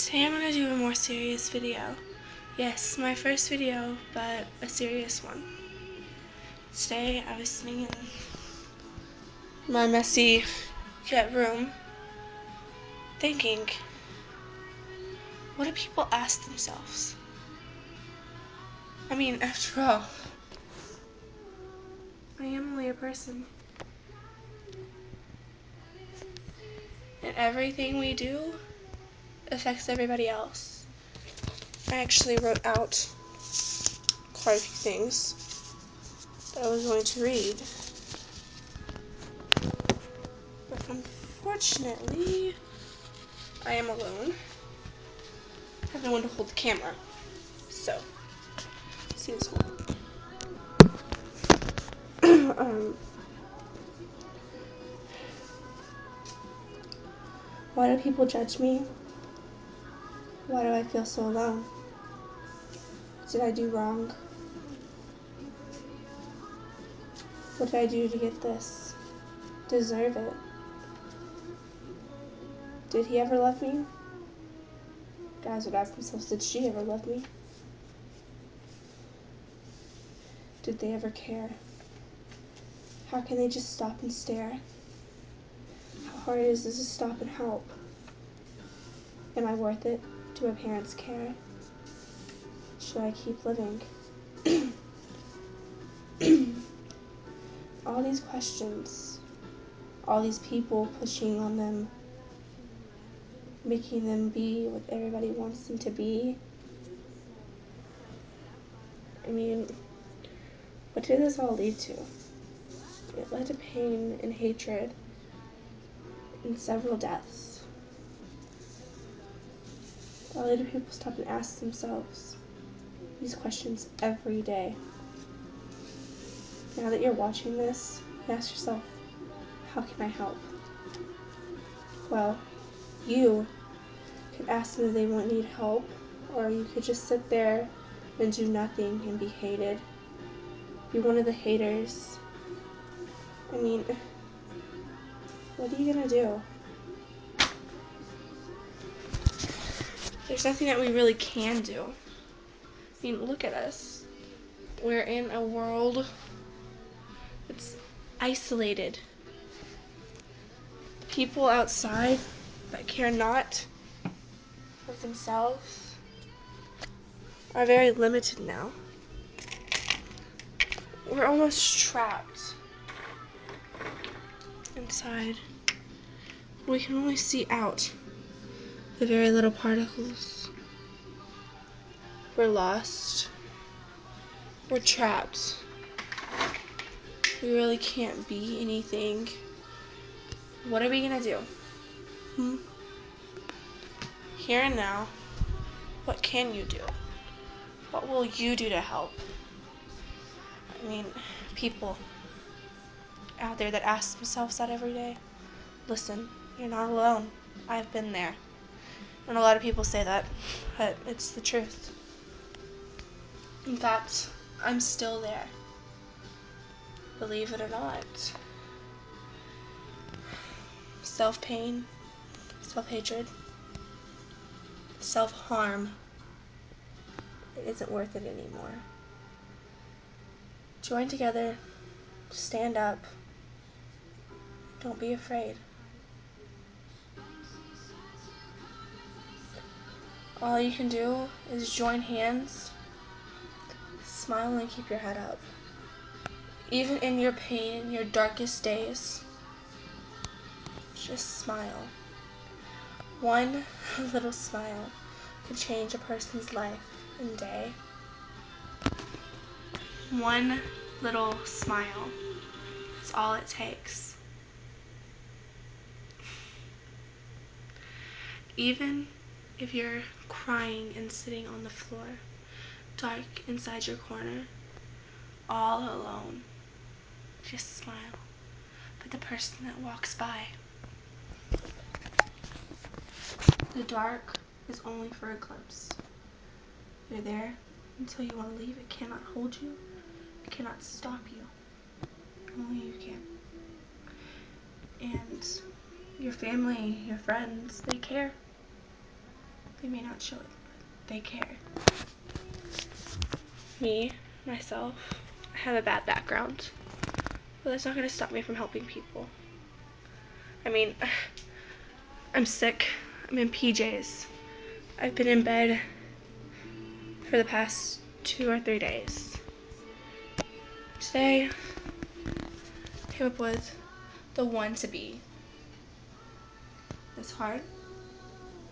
Today I'm going to do a more serious video. Yes, my first video, but a serious one. Today I was sitting in my messy yet room thinking, what do people ask themselves? I mean, after all, I am only a person. And everything we do affects everybody else. I actually wrote out quite a few things that I was going to read. But unfortunately, I am alone. I have no one to hold the camera. So, see this one. Why do people judge me? Why do I feel so alone? Did I do wrong? What did I do to get this? Deserve it? Did he ever love me? Guys would ask themselves, did she ever love me? Did they ever care? How can they just stop and stare? How hard is this to stop and help? Am I worth it? Do my parents care? Should I keep living? All these questions, all these people pushing on them, making them be what everybody wants them to be. I mean, what did this all lead to? It led to pain and hatred and several deaths. Why do people stop and ask themselves these questions every day? Now that you're watching this, ask yourself, how can I help? Well, you could ask them if they won't need help, or you could just sit there and do nothing and be hated. Be one of the haters. I mean, what are you gonna do? There's nothing that we really can do. I mean, look at us. We're in a world that's isolated. People outside that care not of themselves are very limited now. We're almost trapped inside. We can only see out the very little particles. We're lost. We're trapped. We really can't be anything. What are we gonna do? Here and now, what can you do? What will you do to help? I mean, people out there that ask themselves that every day. Listen, you're not alone. I've been there. And a lot of people say that, but it's the truth. In fact, I'm still there. Believe it or not. Self-pain, self-hatred, self-harm. It isn't worth it anymore. Join together. Stand up. Don't be afraid. All you can do is join hands, smile, and keep your head up. Even in your pain, your darkest days, just smile. One little smile could change a person's life and day. One little smile. That's all it takes. Even if you're crying and sitting on the floor, dark inside your corner, all alone, just smile for the person that walks by. The dark is only for a glimpse. You're there until you want to leave. It cannot hold you. It cannot stop you. Only you can. And your family, your friends, they care. They may not show it, but they care. Me, myself, I have a bad background, but that's not going to stop me from helping people. I mean, I'm sick. I'm in PJs. I've been in bed for the past 2 or 3 days. Today, I came up with the one to be. It's hard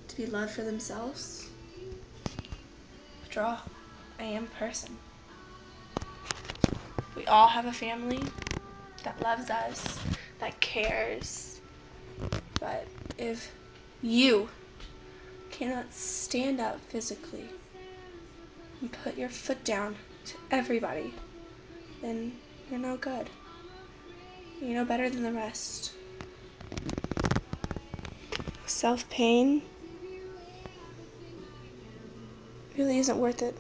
to be loved for themselves. After all, I am a person. We all have a family that loves us, that cares. But if you cannot stand up physically and put your foot down to everybody, then you're no good. You're no better than the rest. Self-pain really isn't worth it.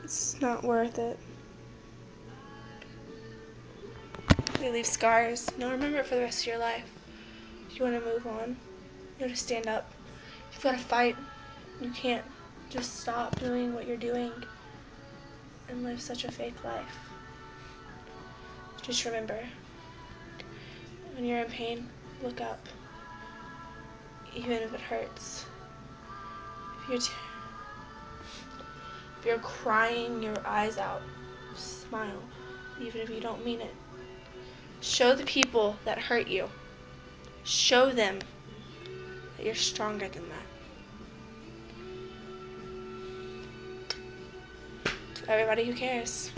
It's not worth it. They leave scars. You'll remember it for the rest of your life. If you want to move on, you have to stand up. You've got to fight. You can't just stop doing what you're doing and live such a fake life. Just remember, when you're in pain, look up. Even if it hurts. If you're crying your eyes out, smile, even if you don't mean it. Show the people that hurt you. Show them that you're stronger than that. To everybody who cares.